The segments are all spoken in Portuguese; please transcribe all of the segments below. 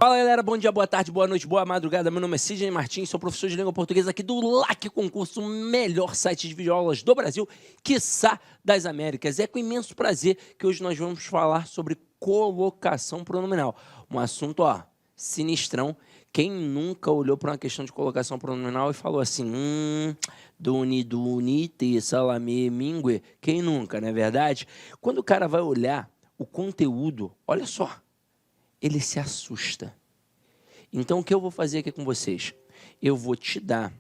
Fala galera, bom dia, boa tarde, boa noite, boa madrugada. Meu nome é Sidney Martins, sou professor de língua portuguesa aqui do LAC Concurso, o melhor site de videoaulas do Brasil, quiçá das Américas. É com imenso prazer que hoje nós vamos falar sobre colocação pronominal. Um assunto, sinistrão. Quem nunca olhou para uma questão de colocação pronominal e falou assim, duni, te, salame, mingue? Quem nunca, não é verdade? Quando o cara vai olhar o conteúdo, olha só, ele se assusta. Então, o que eu vou fazer aqui com vocês? Eu vou te dar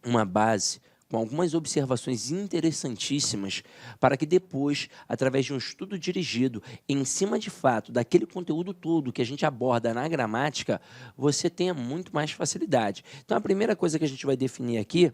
uma base com algumas observações interessantíssimas para que depois, através de um estudo dirigido, em cima de fato daquele conteúdo todo que a gente aborda na gramática, você tenha muito mais facilidade. Então, a primeira coisa que a gente vai definir aqui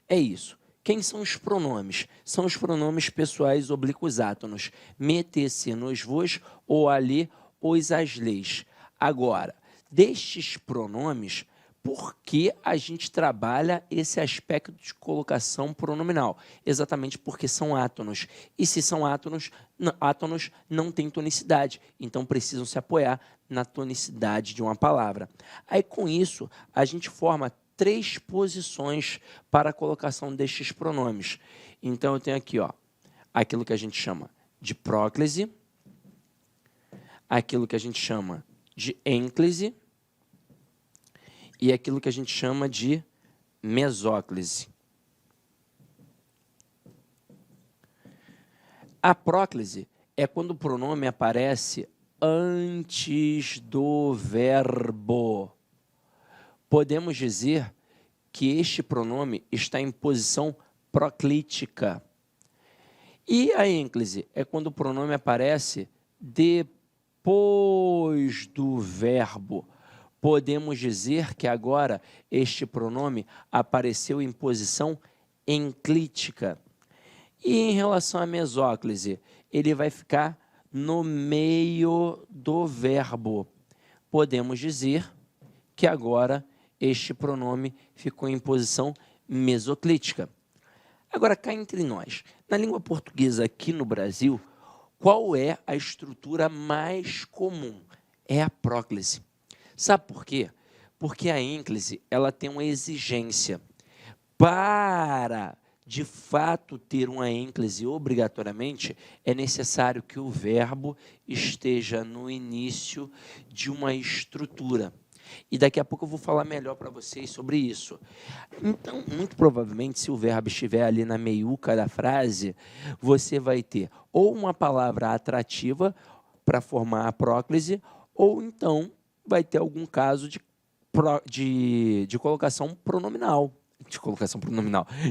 é isso. Quem são os pronomes? São os pronomes pessoais oblíquos átonos. Me, te, se, nos, vos, ou ali, os, as, leis. Agora, destes pronomes, por que a gente trabalha esse aspecto de colocação pronominal? Exatamente porque são átonos. E se são átonos não têm tonicidade, então precisam se apoiar na tonicidade de uma palavra. Aí, com isso, a gente forma três posições para a colocação destes pronomes. Então, eu tenho aqui, aquilo que a gente chama de próclise, aquilo que a gente chama de ênclise e aquilo que a gente chama de mesóclise. A próclise é quando o pronome aparece antes do verbo. Podemos dizer que este pronome está em posição proclítica. E a ênclise é quando o pronome aparece depois do verbo. Podemos dizer que agora este pronome apareceu em posição enclítica. E em relação à mesóclise, ele vai ficar no meio do verbo. Podemos dizer que agora este pronome ficou em posição mesoclítica. Agora, cá entre nós, na língua portuguesa aqui no Brasil, qual é a estrutura mais comum? É a próclise. Sabe por quê? Porque a ênclise ela tem uma exigência. Para, de fato, ter uma ênclise obrigatoriamente, é necessário que o verbo esteja no início de uma estrutura. E daqui a pouco eu vou falar melhor para vocês sobre isso. Então, muito provavelmente, se o verbo estiver ali na meiuca da frase, você vai ter ou uma palavra atrativa para formar a próclise, ou então vai ter algum caso de colocação pronominal.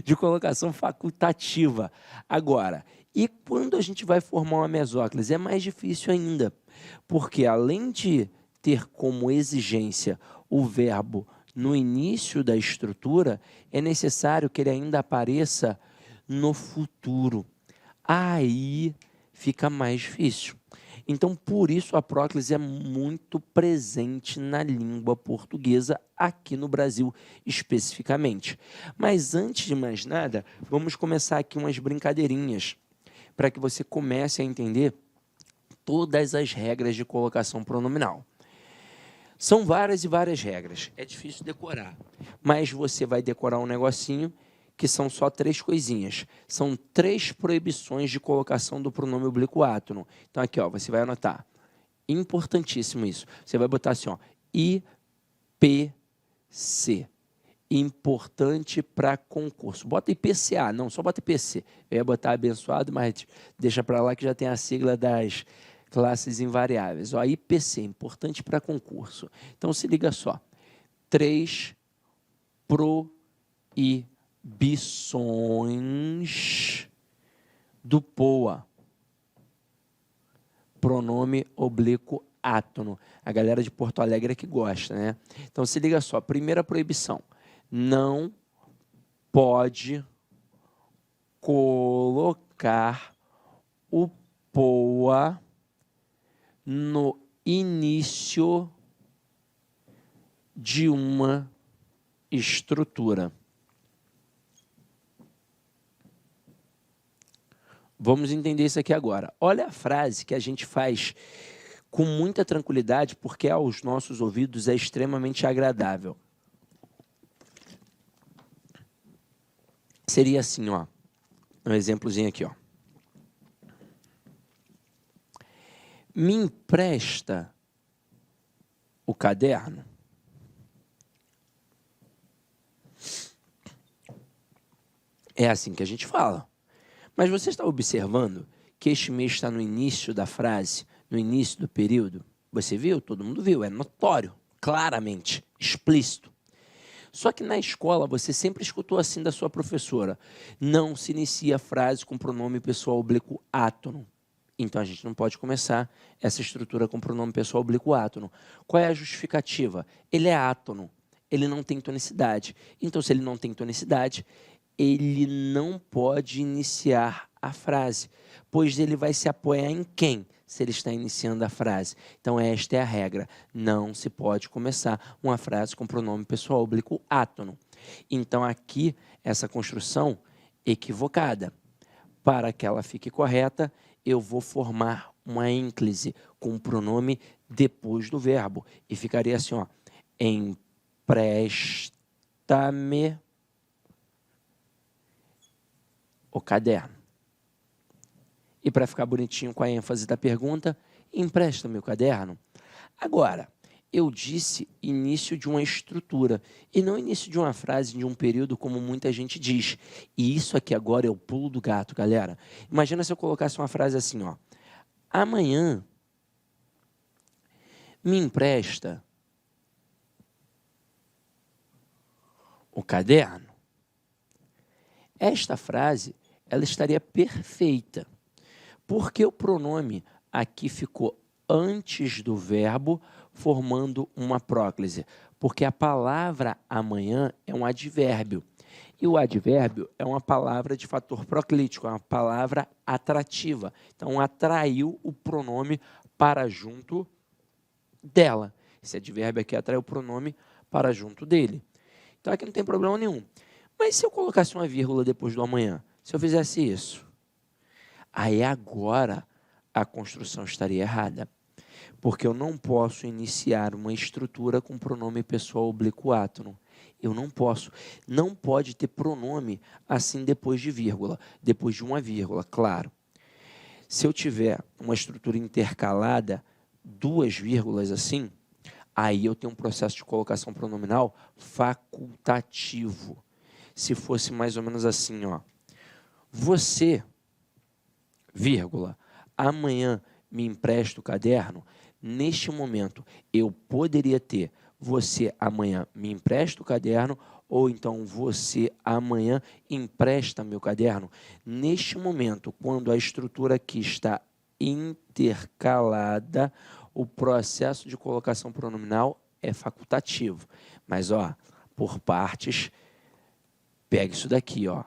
De colocação facultativa. Agora, e quando a gente vai formar uma mesóclise? É mais difícil ainda, porque além de ter como exigência o verbo no início da estrutura, é necessário que ele ainda apareça no futuro. Aí fica mais difícil. Então, por isso, a próclise é muito presente na língua portuguesa, aqui no Brasil especificamente. Mas, antes de mais nada, vamos começar aqui umas brincadeirinhas, para que você comece a entender todas as regras de colocação pronominal. São várias e várias regras, é difícil decorar, mas você vai decorar um negocinho que são só três coisinhas. São três proibições de colocação do pronome oblíquo átono. Então, aqui, você vai anotar. Importantíssimo isso. Você vai botar assim, IPC. Importante para concurso. Bota IPCA, não, só bota IPC. Eu ia botar abençoado, mas deixa para lá que já tem a sigla das classes invariáveis. IPC, importante para concurso. Então, se liga só. Três proibições do POA. Pronome oblíquo átono. A galera de Porto Alegre é que gosta, né? Então, se liga só. Primeira proibição. Não pode colocar o POA no início de uma estrutura. Vamos entender isso aqui agora. Olha a frase que a gente faz com muita tranquilidade, porque aos nossos ouvidos é extremamente agradável. Seria assim, ó, um exemplozinho aqui, ó. Me empresta o caderno? É assim que a gente fala. Mas você está observando que este mês está no início da frase, no início do período? Você viu? Todo mundo viu. É notório, claramente, explícito. Só que na escola você sempre escutou assim da sua professora: não se inicia a frase com pronome pessoal oblíquo átono. Então a gente não pode começar essa estrutura com pronome pessoal oblíquo átono. Qual é a justificativa? Ele é átono, ele não tem tonicidade. Então, se ele não tem tonicidade, ele não pode iniciar a frase, pois ele vai se apoiar em quem se ele está iniciando a frase? Então, esta é a regra. Não se pode começar uma frase com pronome pessoal oblíquo átono. Então, aqui, essa construção equivocada. Para que ela fique correta, eu vou formar uma ênclise com o pronome depois do verbo. E ficaria assim, ó: empresta-me o caderno. E para ficar bonitinho com a ênfase da pergunta, empresta-me o caderno. Agora, eu disse início de uma estrutura e não início de uma frase, de um período, como muita gente diz. E isso aqui agora é o pulo do gato, galera. Imagina se eu colocasse uma frase assim, ó: amanhã me empresta o caderno. Esta frase, ela estaria perfeita, porque o pronome aqui ficou antes do verbo, formando uma próclise, porque a palavra amanhã é um advérbio, e o advérbio é uma palavra de fator proclítico, é uma palavra atrativa, então atraiu o pronome para junto dela. Esse advérbio aqui atraiu o pronome para junto dele. Então aqui não tem problema nenhum. Mas se eu colocasse uma vírgula depois do amanhã, se eu fizesse isso, aí agora a construção estaria errada, porque eu não posso iniciar uma estrutura com pronome pessoal oblíquo átono. Eu não posso. Não pode ter pronome assim depois de vírgula, depois de uma vírgula, claro. Se eu tiver uma estrutura intercalada, duas vírgulas assim, aí eu tenho um processo de colocação pronominal facultativo. Se fosse mais ou menos assim, ó: você, vírgula, amanhã me empresta o caderno. Neste momento, eu poderia ter você amanhã me empresta o caderno, ou então você amanhã empresta meu caderno. Neste momento, quando a estrutura aqui está intercalada, o processo de colocação pronominal é facultativo. Mas, ó, por partes, pega isso daqui, ó.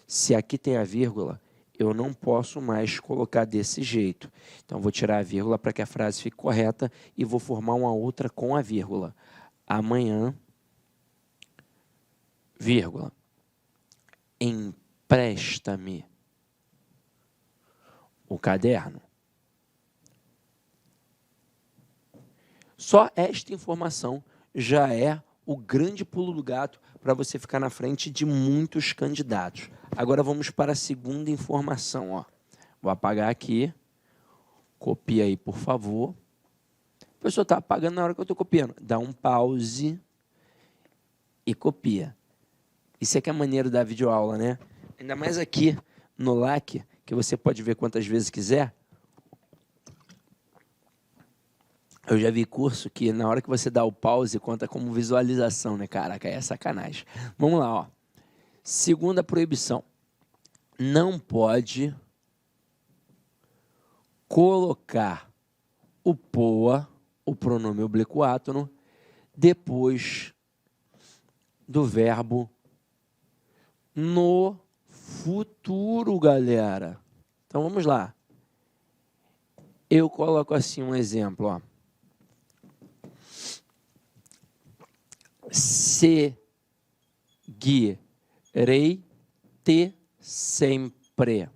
Se aqui tem a vírgula, eu não posso mais colocar desse jeito. Então, vou tirar a vírgula para que a frase fique correta e vou formar uma outra com a vírgula. Amanhã, vírgula, empresta-me o caderno. Só esta informação já é o grande pulo do gato para você ficar na frente de muitos candidatos. Agora vamos para a segunda informação, ó. Vou apagar aqui. Copia aí, por favor. A pessoa está apagando na hora que eu estou copiando. Dá um pause e copia. Isso é que é maneiro da videoaula, né? Ainda mais aqui no LAC, que você pode ver quantas vezes quiser. Eu já vi curso que na hora que você dá o pause, conta como visualização, né? Caraca, é sacanagem. Vamos lá, ó. Segunda proibição. Não pode colocar o POA, o pronome oblíquo átono, depois do verbo no futuro, galera. Então, vamos lá. Eu coloco assim um exemplo, ó. Seguirei-te sempre.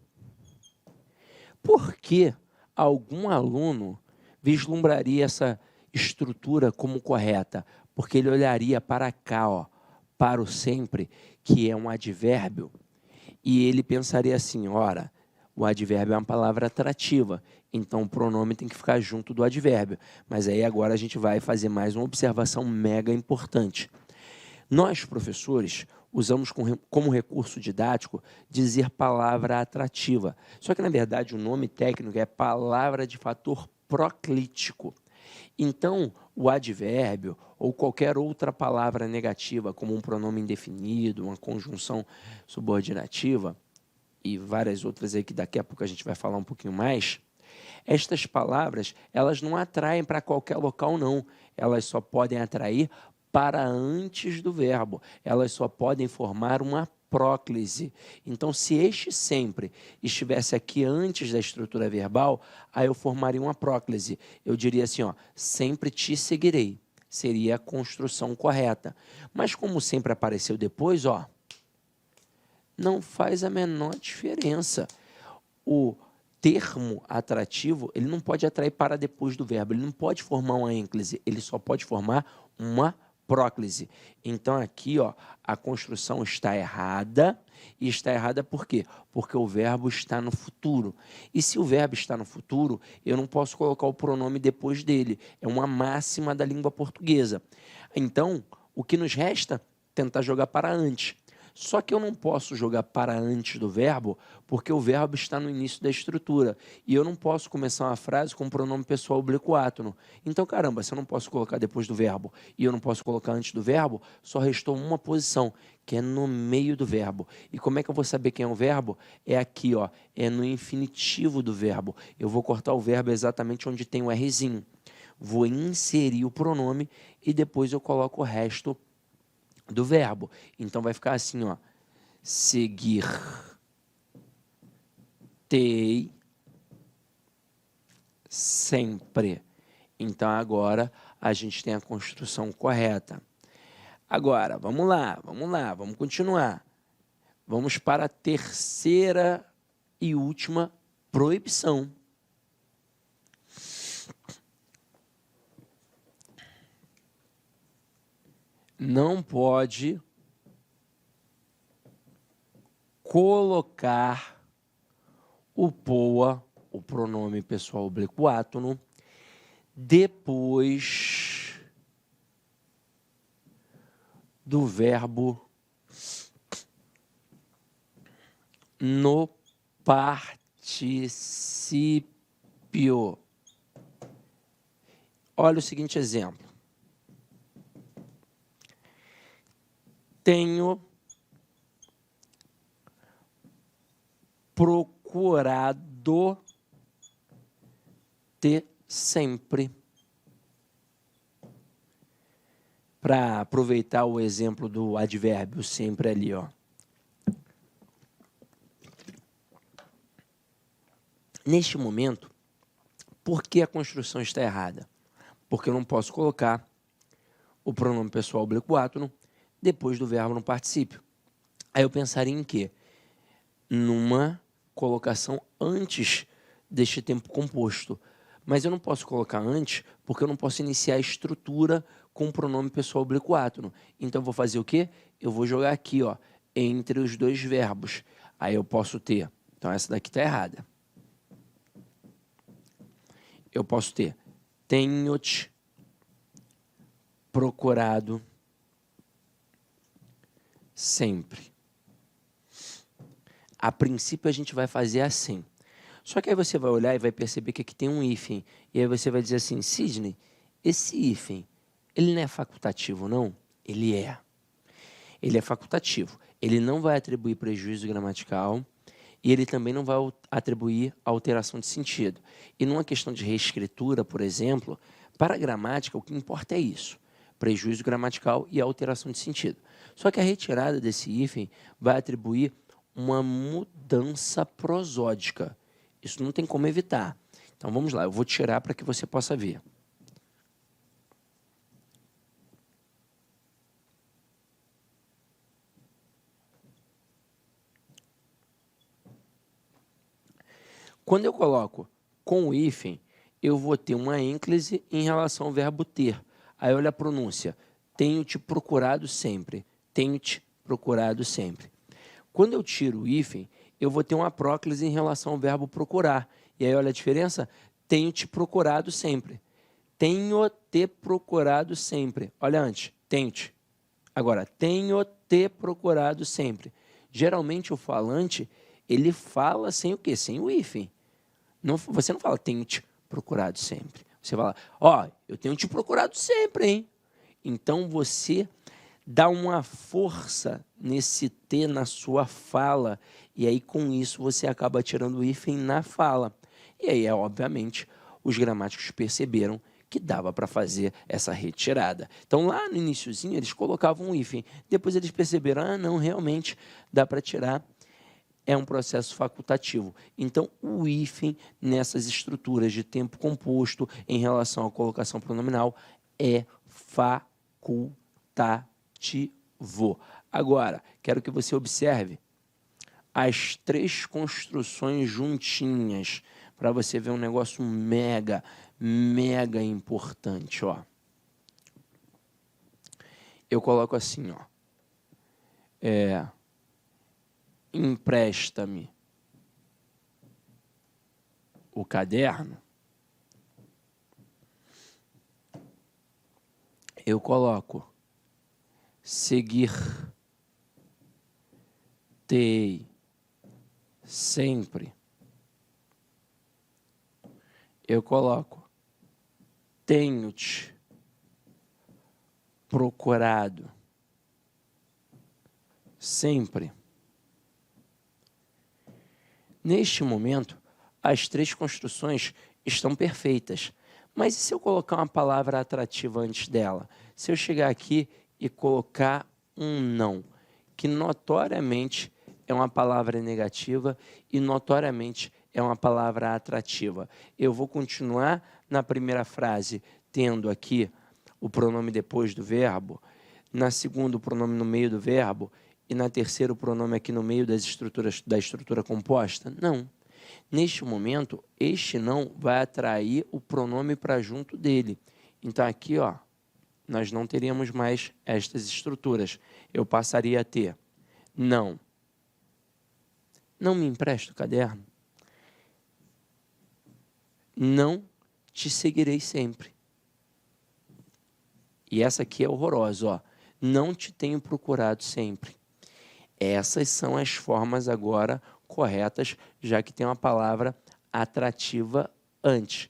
Por que algum aluno vislumbraria essa estrutura como correta, porque ele olharia para cá, ó, para o sempre, que é um advérbio, e ele pensaria assim, ora, o advérbio é uma palavra atrativa, então o pronome tem que ficar junto do advérbio. Mas aí agora a gente vai fazer mais uma observação mega importante. Nós, professores, usamos como recurso didático dizer palavra atrativa. Só que, na verdade, o nome técnico é palavra de fator proclítico. Então, o advérbio ou qualquer outra palavra negativa, como um pronome indefinido, uma conjunção subordinativa, e várias outras aí que daqui a pouco a gente vai falar um pouquinho mais, estas palavras, elas não atraem para qualquer local, não. Elas só podem atrair para antes do verbo. Elas só podem formar uma próclise. Então, se este sempre estivesse aqui antes da estrutura verbal, aí eu formaria uma próclise. Eu diria assim, ó, sempre te seguirei. Seria a construção correta. Mas como sempre apareceu depois, ó, não faz a menor diferença. O termo atrativo, ele não pode atrair para depois do verbo, ele não pode formar uma ênclise, ele só pode formar uma próclise. Então, aqui, ó, a construção está errada, e está errada por quê? Porque o verbo está no futuro. E se o verbo está no futuro, eu não posso colocar o pronome depois dele. É uma máxima da língua portuguesa. Então, o que nos resta? Tentar jogar para antes. Só que eu não posso jogar para antes do verbo, porque o verbo está no início da estrutura. E eu não posso começar uma frase com o pronome pessoal oblíquo átono. Então, caramba, se eu não posso colocar depois do verbo e eu não posso colocar antes do verbo, só restou uma posição, que é no meio do verbo. E como é que eu vou saber quem é o verbo? É aqui, ó, é no infinitivo do verbo. Eu vou cortar o verbo exatamente onde tem o Rzinho. Vou inserir o pronome e depois eu coloco o resto do verbo. Então, vai ficar assim, ó. Seguir-tei sempre. Então, agora, a gente tem a construção correta. Agora, vamos lá, vamos continuar. Vamos para a terceira e última proibição. Não pode colocar o POA, o pronome pessoal oblíquo átono, depois do verbo no particípio. Olha o seguinte exemplo. Tenho procurado te sempre. Para aproveitar o exemplo do advérbio sempre ali, ó. Neste momento, por que a construção está errada? Porque eu não posso colocar o pronome pessoal oblíquo átono depois do verbo no particípio. Aí eu pensaria em quê? Numa colocação antes deste tempo composto. Mas eu não posso colocar antes, porque eu não posso iniciar a estrutura com o pronome pessoal oblíquo átono. Então, eu vou fazer o quê? Eu vou jogar aqui, ó, entre os dois verbos. Aí eu posso ter... Então, essa daqui está errada. Eu posso ter... Tenho-te procurado sempre. A princípio, a gente vai fazer assim. Só que aí você vai olhar e vai perceber que aqui tem um hífen. E aí você vai dizer assim, Sidney, esse hífen, ele não é facultativo, não? Ele é. Ele é facultativo. Ele não vai atribuir prejuízo gramatical e ele também não vai atribuir alteração de sentido. E numa questão de reescritura, por exemplo, para a gramática, o que importa é isso. Prejuízo gramatical e alteração de sentido. Só que a retirada desse hífen vai atribuir uma mudança prosódica. Isso não tem como evitar. Então, vamos lá. Eu vou tirar para que você possa ver. Quando eu coloco com o hífen, eu vou ter uma ênclise em relação ao verbo ter. Aí olha a pronúncia. Tenho te procurado sempre. Tenho te procurado sempre. Quando eu tiro o hífen, eu vou ter uma próclise em relação ao verbo procurar. E aí olha a diferença? Tenho te procurado sempre. Tenho te procurado sempre. Olha antes, tenho-te. Agora, tenho te procurado sempre. Geralmente o falante, ele fala sem o quê? Sem o hífen. Não, você não fala tenho te procurado sempre. Você fala, ó, eu tenho te procurado sempre, hein? Então você dá uma força nesse T na sua fala, e aí com isso você acaba tirando o hífen na fala. E aí, obviamente, os gramáticos perceberam que dava para fazer essa retirada. Então, lá no iniciozinho, eles colocavam um hífen. Depois eles perceberam, não, realmente dá para tirar. É um processo facultativo. Então, o hífen nessas estruturas de tempo composto em relação à colocação pronominal é facultativo. Agora, quero que você observe as 3 construções juntinhas para você ver um negócio mega importante, ó. Eu coloco assim, ó. Empresta-me o caderno. Eu coloco seguir-te sempre. Eu coloco tenho-te procurado sempre. Neste momento, as 3 construções estão perfeitas. Mas e se eu colocar uma palavra atrativa antes dela? Se eu chegar aqui e colocar um não, que notoriamente é uma palavra negativa e notoriamente é uma palavra atrativa. Eu vou continuar na primeira frase, tendo aqui o pronome depois do verbo, na segunda o pronome no meio do verbo, e na terceira o pronome aqui no meio da estrutura composta? Não. Neste momento, este não vai atrair o pronome para junto dele. Então, aqui, ó, nós não teríamos mais estas estruturas. Eu passaria a ter não me empresta o caderno. Não te seguirei sempre. E essa aqui é horrorosa, ó. Não te tenho procurado sempre. Essas são as formas agora corretas, já que tem uma palavra atrativa antes.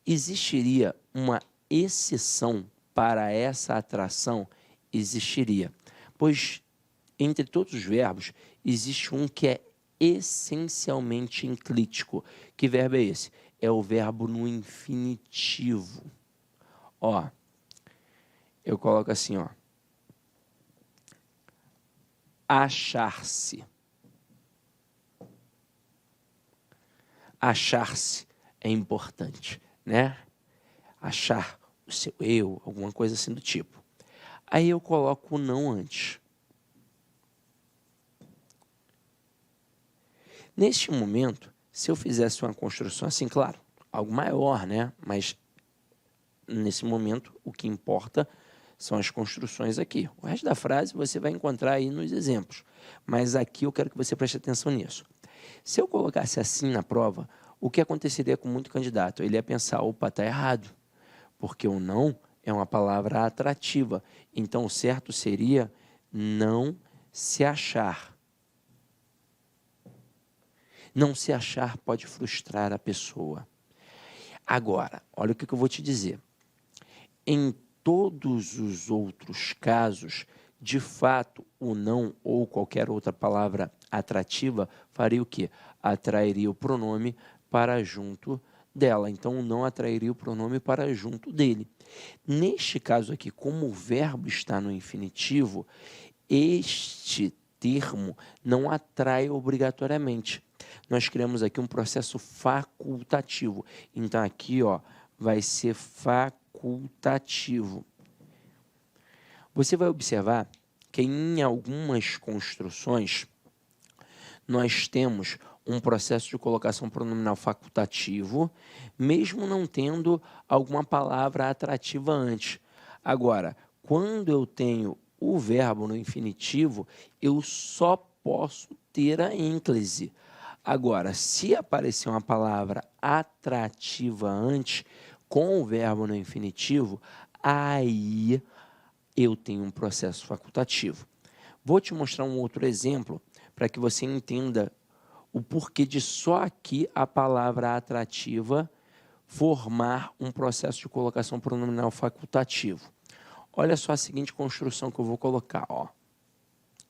Existiria uma exceção para essa atração? Existiria. Pois, entre todos os verbos, existe um que é essencialmente enclítico. Que verbo é esse? É o verbo no infinitivo. Ó, eu coloco assim, ó. Achar-se. Achar-se é importante, né? Achar o seu eu, alguma coisa assim do tipo. Aí eu coloco o não antes. Neste momento, se eu fizesse uma construção assim, claro, algo maior, né? Mas nesse momento, o que importa são as construções aqui. O resto da frase você vai encontrar aí nos exemplos. Mas aqui eu quero que você preste atenção nisso. Se eu colocasse assim na prova, o que aconteceria com muito candidato? Ele ia pensar, opa, está errado. Porque o não é uma palavra atrativa. Então, o certo seria não se achar. Não se achar pode frustrar a pessoa. Agora, olha o que eu vou te dizer. Em todos os outros casos, de fato, o não ou qualquer outra palavra atrativa faria o quê? Atrairia o pronome para junto dela. Então, o não atrairia o pronome para junto dele. Neste caso aqui, como o verbo está no infinitivo, este termo não atrai obrigatoriamente. Nós criamos aqui um processo facultativo. Então, aqui, ó, vai ser facultativo. Você vai observar que em algumas construções nós temos um processo de colocação pronominal facultativo, mesmo não tendo alguma palavra atrativa antes. Agora, quando eu tenho o verbo no infinitivo, eu só posso ter a ênclise. Agora, se aparecer uma palavra atrativa antes, com o verbo no infinitivo, aí eu tenho um processo facultativo. Vou te mostrar um outro exemplo para que você entenda o porquê de só aqui a palavra atrativa formar um processo de colocação pronominal facultativo. Olha só a seguinte construção que eu vou colocar, ó.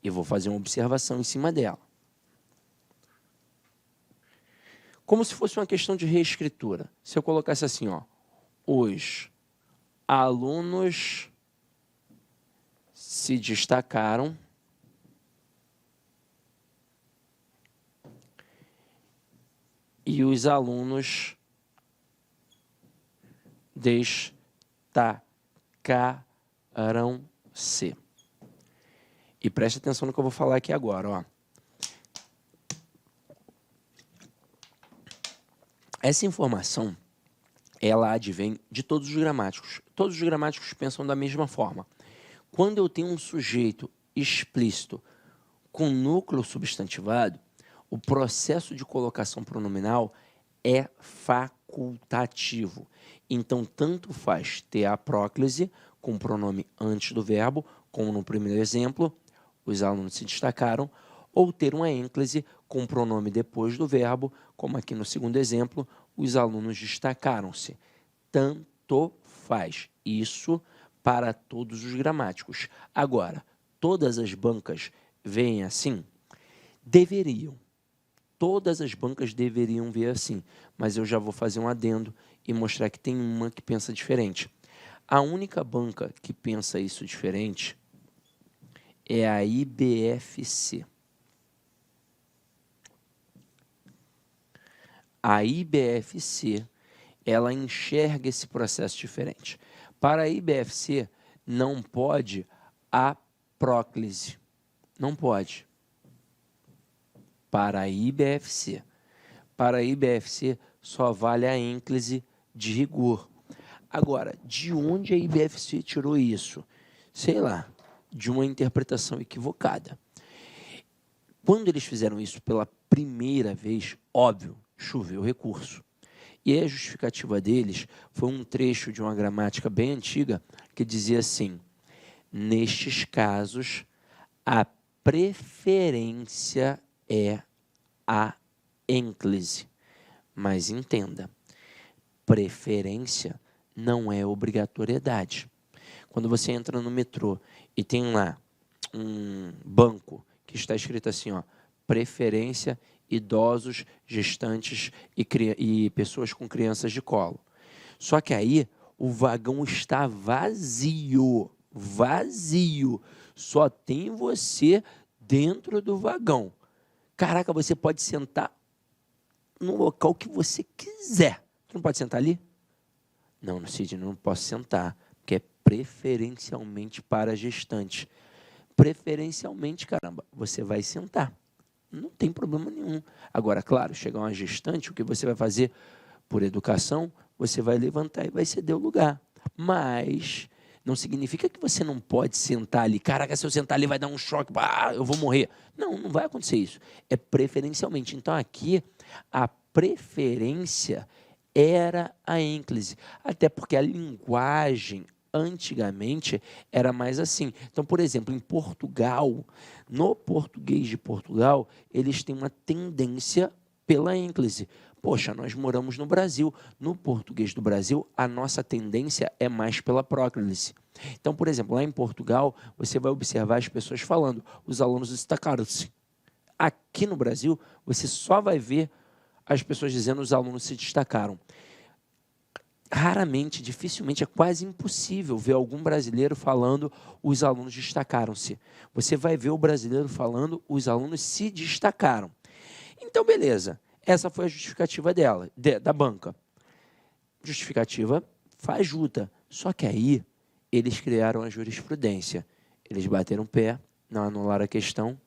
Eu vou fazer uma observação em cima dela. Como se fosse uma questão de reescritura. Se eu colocasse assim, ó, os alunos se destacaram e os alunos destacaram-se. E preste atenção no que eu vou falar aqui agora, ó. Essa informação, ela advém de todos os gramáticos. Todos os gramáticos pensam da mesma forma. Quando eu tenho um sujeito explícito com núcleo substantivado, o processo de colocação pronominal é facultativo. Então, tanto faz ter a próclise com o pronome antes do verbo, como no primeiro exemplo, os alunos se destacaram, ou ter uma ênclise com o pronome depois do verbo, como aqui no segundo exemplo, os alunos destacaram-se. Tanto faz. Isso para todos os gramáticos. Agora, todas as bancas veem assim? Deveriam. Todas as bancas deveriam ver assim, mas eu já vou fazer um adendo e mostrar que tem uma que pensa diferente. A única banca que pensa isso diferente é a IBFC. A IBFC, ela enxerga esse processo diferente. Para a IBFC, não pode a próclise. Não pode. Para a IBFC. Para a IBFC, só vale a ênclise de rigor. Agora, de onde a IBFC tirou isso? Sei lá, de uma interpretação equivocada. Quando eles fizeram isso pela primeira vez, óbvio, choveu recurso. E a justificativa deles foi um trecho de uma gramática bem antiga que dizia assim: nestes casos, a preferência é a ênclise. Mas entenda, preferência não é obrigatoriedade. Quando você entra no metrô e tem lá um banco que está escrito assim, ó, preferência idosos, gestantes e pessoas com crianças de colo. Só que aí o vagão está vazio, vazio. Só tem você dentro do vagão. Caraca, você pode sentar no local que você quiser. Você não pode sentar ali? Não, Sidney, não posso sentar, porque é preferencialmente para gestante. Preferencialmente, caramba, você vai sentar. Não tem problema nenhum. Agora, claro, chegar uma gestante, o que você vai fazer por educação, você vai levantar e vai ceder o lugar. Mas não significa que você não pode sentar ali. Caraca, se eu sentar ali vai dar um choque, eu vou morrer. Não, não vai acontecer isso. É preferencialmente. Então, aqui, a preferência era a ênclise. Até porque a linguagem antigamente era mais assim. Então, por exemplo, em Portugal, no português de Portugal, eles têm uma tendência pela ênclise. Poxa, nós moramos no Brasil. No português do Brasil, a nossa tendência é mais pela próclise. Então, por exemplo, lá em Portugal, você vai observar as pessoas falando, os alunos destacaram-se. Aqui no Brasil, você só vai ver as pessoas dizendo os alunos se destacaram. Raramente, dificilmente, é quase impossível ver algum brasileiro falando os alunos destacaram-se. Você vai ver o brasileiro falando os alunos se destacaram. Então, beleza. Essa foi a justificativa dela, da banca. Justificativa fajuta. Só que aí, eles criaram a jurisprudência. Eles bateram o pé, não anularam a questão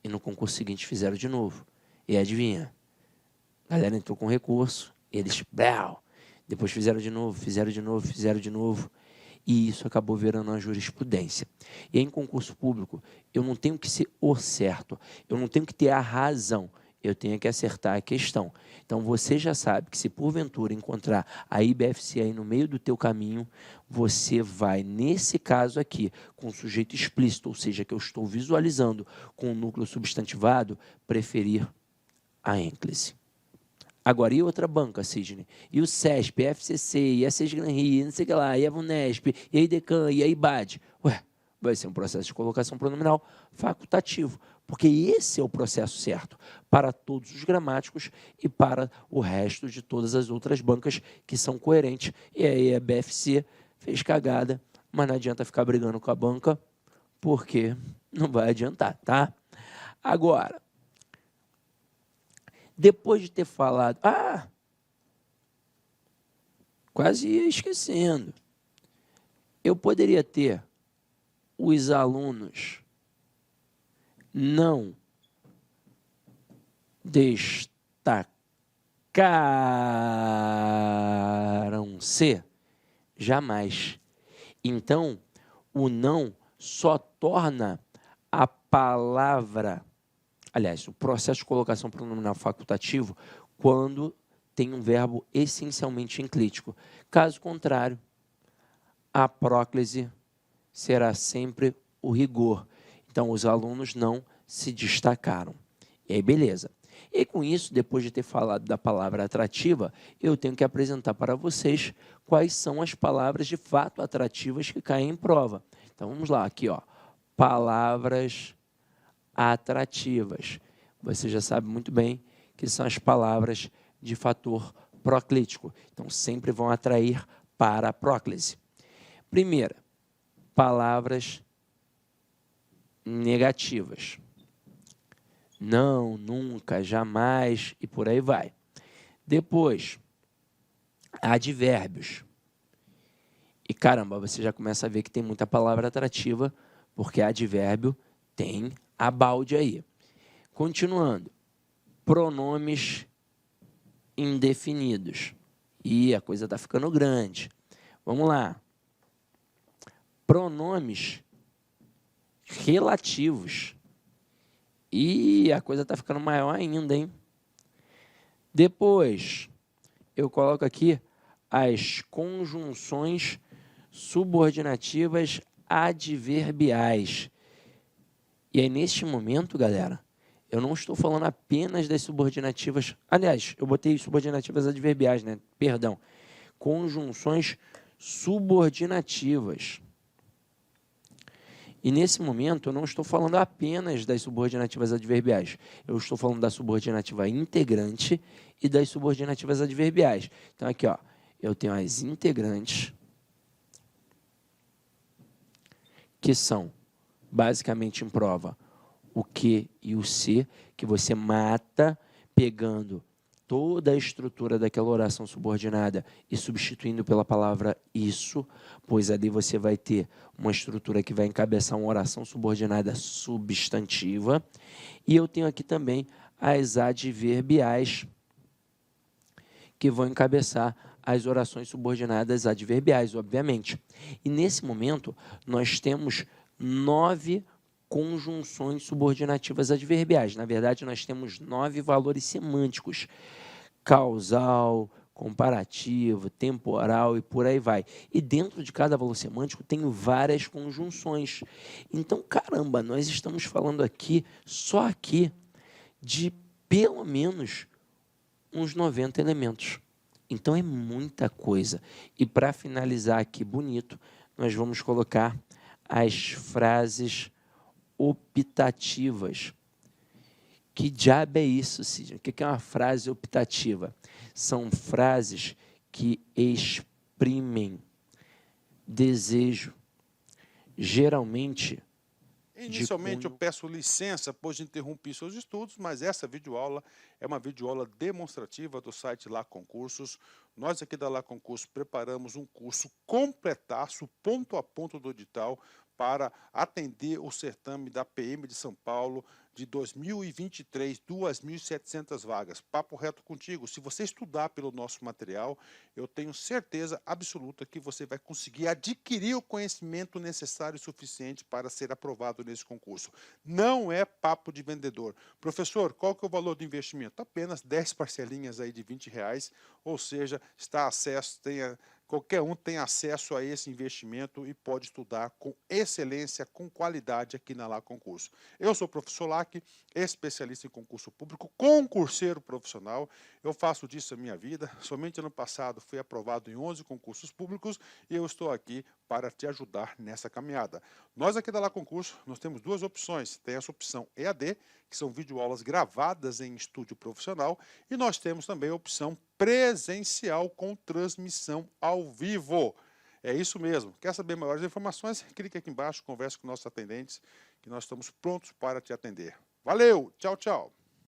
e no concurso seguinte fizeram de novo. E adivinha? A galera entrou com recurso, eles, depois fizeram de novo, fizeram de novo. E isso acabou virando uma jurisprudência. E aí, em concurso público, eu não tenho que ser o certo, eu não tenho que ter a razão, eu tenho que acertar a questão. Então, você já sabe que se porventura encontrar a IBFC aí no meio do teu caminho, você vai, nesse caso aqui, com o sujeito explícito, ou seja, que eu estou visualizando com o núcleo substantivado, preferir a ênclise. Agora, e outra banca, Sidney? E o SESP, a FCC, e a SESGRAN-RI, não sei o que lá, e a VUNESP, e a IDECAN, e a IBAD? Ué, vai ser um processo de colocação pronominal facultativo, porque esse é o processo certo para todos os gramáticos e para o resto de todas as outras bancas que são coerentes. E aí a BFC fez cagada, mas não adianta ficar brigando com a banca, porque não vai adiantar, tá? Agora, depois de ter falado, quase ia esquecendo, eu poderia ter os alunos não destacaram-se? Jamais. Então, o não só torna a palavra, aliás, o processo de colocação pronominal facultativo quando tem um verbo essencialmente enclítico. Caso contrário, a próclise será sempre o rigor. Então, os alunos não se destacaram. E aí, beleza. E com isso, depois de ter falado da palavra atrativa, eu tenho que apresentar para vocês quais são as palavras de fato atrativas que caem em prova. Então, vamos lá, aqui, ó. Palavras atrativas. Você já sabe muito bem que são as palavras de fator proclítico. Então, sempre vão atrair para a próclise. Primeira, palavras negativas. Não, nunca, jamais e por aí vai. Depois, advérbios. E caramba, você já começa a ver que tem muita palavra atrativa, porque advérbio tem a balde aí. Continuando, pronomes indefinidos. E a coisa está ficando grande. Vamos lá. Pronomes relativos. E a coisa está ficando maior ainda, hein? Depois, eu coloco aqui as conjunções subordinativas adverbiais. E aí, neste momento, galera, eu não estou falando apenas das subordinativas... Aliás, eu botei subordinativas adverbiais, né? Perdão. Conjunções subordinativas. E nesse momento, eu não estou falando apenas das subordinativas adverbiais. Eu estou falando da subordinativa integrante e das subordinativas adverbiais. Então, aqui, ó, eu tenho as integrantes, que são, basicamente, em prova, o que e o se, que você mata pegando toda a estrutura daquela oração subordinada e substituindo pela palavra isso, pois ali você vai ter uma estrutura que vai encabeçar uma oração subordinada substantiva. E eu tenho aqui também as adverbiais, que vão encabeçar as orações subordinadas adverbiais, obviamente. E nesse momento, nós temos 9 conjunções subordinativas adverbiais. Na verdade, nós temos 9 valores semânticos: causal, comparativo, temporal e por aí vai. E dentro de cada valor semântico tem várias conjunções. Então, caramba, nós estamos falando aqui, só aqui, de pelo menos uns 90 elementos. Então, é muita coisa. E para finalizar aqui bonito, nós vamos colocar as frases optativas. Que diabo é isso, Sidney? O que é uma frase optativa? São frases que exprimem desejo, geralmente... Inicialmente, eu peço licença, pois interrompi seus estudos, mas essa videoaula é uma videoaula demonstrativa do site Lá Concursos. Nós aqui da Lá Concursos preparamos um curso completaço, ponto a ponto do edital, para atender o certame da PM de São Paulo de 2023, 2.700 vagas. Papo reto contigo, se você estudar pelo nosso material, eu tenho certeza absoluta que você vai conseguir adquirir o conhecimento necessário e suficiente para ser aprovado nesse concurso. Não é papo de vendedor. Professor, qual que é o valor do investimento? Apenas 10 parcelinhas aí de R$20, ou seja, qualquer um tem acesso a esse investimento e pode estudar com excelência, com qualidade aqui na Lá Concurso. Eu sou o professor Lac, especialista em concurso público, concurseiro profissional. Eu faço disso a minha vida. Somente ano passado fui aprovado em 11 concursos públicos e eu estou aqui para te ajudar nessa caminhada. Nós aqui da Lá Concurso, nós temos duas opções. Tem essa opção EAD, que são videoaulas gravadas em estúdio profissional, e nós temos também a opção presencial com transmissão ao vivo. É isso mesmo. Quer saber maiores informações? Clique aqui embaixo, converse com nossos atendentes, que nós estamos prontos para te atender. Valeu! Tchau, tchau!